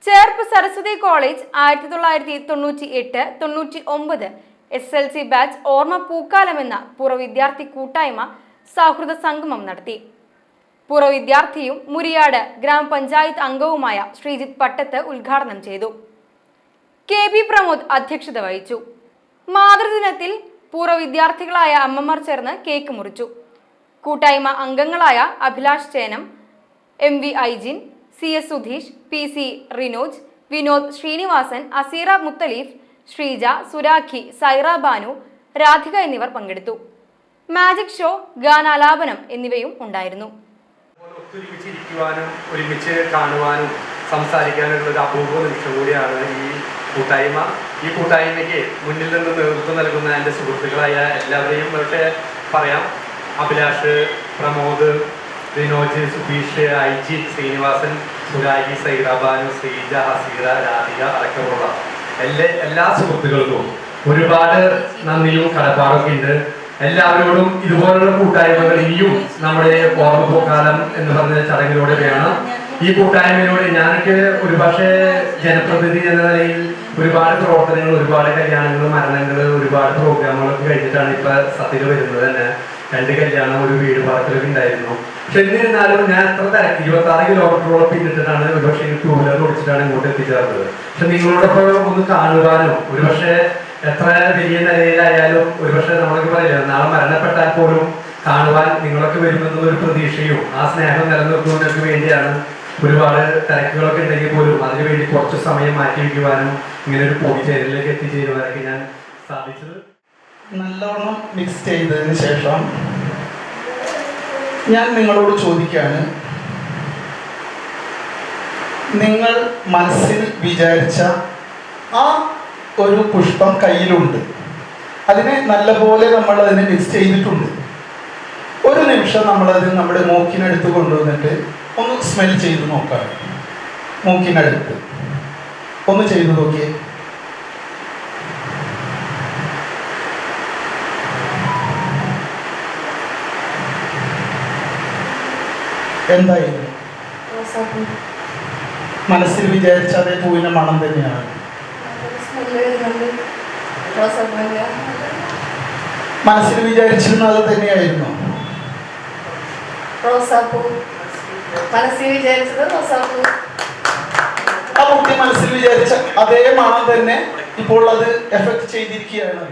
Cherpu Saraswati college 1998-99 SLC batch ഓർമ്മ പൂക്കാലമെന്ന പൂർവ്വ വിദ്യാർത്ഥി കൂട്ടായ്മ സൗഹൃദ സംഗമം നടത്തി. പൂർവ്വ വിദ്യാർത്ഥിയും മുരിയാട് ഗ്രാമപഞ്ചായത്ത് അംഗവുമായ ശ്രീജിത്ത് പട്ടത്ത് ഉദ്ഘാടനം ചെയ്തു. KB പ്രമോദ് അധ്യക്ഷത വഹിച്ചു. മാതൃദിനത്തിൽ പൂർവ്വ വിദ്യാർത്ഥികളായ അമ്മമാർ ചേർന്ന് കേക്ക് മുറിച്ചു. കൂട്ടായ്മ അംഗങ്ങളായ Abhilash Chenam, MV ഐജിൻ, CS Sudheesh, PC Rinoj, Vinod Sreenivasan, Aseera Muthaleef, Sreeja, സുരാഖി, Saira Banu, Radhika എന്നിവർ പങ്കെടുത്തു. മാജിക് ഷോ, ഗാനാലാപനം എന്നിവയും ഉണ്ടായിരുന്നു. ഒരുമിച്ച് കാണുവാനും സംസാരിക്കാനുള്ള ഒരു അപൂർവ നിമിഷം കൂടിയാണ് ഈ കൂട്ടായ്മ. ഈ കൂട്ടായ്മയ്ക്ക് മുന്നിൽ നിന്ന് നേതൃത്വം നൽകുന്ന എൻ്റെ സുഹൃത്തുക്കളായ എല്ലാവരെയും ഇവരുടെ പറയാം. അഭിലാഷ്, പ്രമോദ്, വിനോജ്, സുധീഷ്, ഐജി, ശ്രീനിവാസൻ, സുരാജി, സൈറ ബാനു, ശ്രീജ, ഹസീറ, രാധിക അടക്കമുള്ള എല്ലാ സുഹൃത്തുക്കൾക്കും ഒരുപാട് നന്ദിയും കടപ്പാടൊക്കെ ഉണ്ട്. എല്ലാവരോടും ഇതുപോലുള്ള കൂട്ടായ്മകൾ ഇനിയും നമ്മുടെ ഓർമ്മ പൂക്കാലം എന്ന് പറഞ്ഞ ചടങ്ങിലൂടെ വേണം. ഈ കൂട്ടായ്മയിലൂടെ ഞാനൊക്കെ ഒരുപക്ഷെ ജനപ്രതിനിധി എന്ന നിലയിൽ ഒരുപാട് പ്രവർത്തനങ്ങൾ, ഒരുപാട് കല്യാണങ്ങൾ, മരണങ്ങൾ, ഒരുപാട് പ്രോഗ്രാമുകളൊക്കെ കഴിഞ്ഞിട്ടാണ് ഇപ്പൊ സത്യത്തിൽ വരുന്നത് തന്നെ. 2 കല്യാണം, ഒരു വീട് പാർക്കലൊക്കെ ഉണ്ടായിരുന്നു. പക്ഷെ എന്നിരുന്നാലും ഞാൻ എത്ര തിരക്ക് 26 കിലോമീറ്ററോളം പിന്നിട്ടിട്ടാണ് ഒരുപക്ഷെ 2 വീലർ ഓടിച്ചിട്ടാണ് ഇങ്ങോട്ട് എത്തിച്ചേർന്നത്. പക്ഷെ നിങ്ങളോടൊപ്പം ഒന്ന് കാണുവാനും ഒരുപക്ഷെ എത്ര വലിയ നിലയിലായാലും ഒരുപക്ഷെ നമ്മളൊക്കെ പറയില്ല, നാളെ മരണപ്പെട്ടാൽ പോലും കാണുവാൻ നിങ്ങളൊക്കെ വരുമെന്നൊരു പ്രതീക്ഷയും ആ സ്നേഹം നിലനിർത്തുന്നതിനൊക്കെ വേണ്ടിയാണ്. ഒരുപാട് തിരക്കുകളൊക്കെ ഉണ്ടെങ്കിൽ പോലും അതിനുവേണ്ടി കുറച്ച് സമയം മാറ്റി വയ്ക്കുവാനും ഇങ്ങനെ ഒരു കൂടിച്ചേരലിലേക്ക് എത്തിച്ചേരുവാനൊക്കെ ഞാൻ സാധിച്ചത്. നല്ലോണം മിക്സ് ചെയ്തതിന് ശേഷം ഞാൻ നിങ്ങളോട് ചോദിക്കുകയാണ്, നിങ്ങൾ മനസ്സിൽ വിചാരിച്ച ആ ഒരു പുഷ്പം കയ്യിലുണ്ട്, അതിനെ നല്ലപോലെ നമ്മൾ അതിനെ മിക്സ് ചെയ്തിട്ടുണ്ട്. ഒരു നിമിഷം നമ്മളത് നമ്മുടെ മൂക്കിനടുത്ത് കൊണ്ടുവന്നിട്ട് ഒന്ന് സ്മെൽ ചെയ്ത് നോക്കാം. മൂക്കിനടുത്ത് ഒന്ന് ചെയ്തു നോക്കിയേ. എന്തായിരുന്നു? മനസ്സിൽ വിചാരിച്ച അതേ പൂവിന്റെ മണം തന്നെയാണ്. മനസ്സിൽ വിചാരിച്ചിരുന്നു അത് തന്നെയായിരുന്നു. ആ കുട്ടി മനസ്സിൽ വിചാരിച്ച അതേ മണം തന്നെ ഇപ്പോൾ അത് എഫക്ട് ചെയ്തിരിക്കുകയാണ്.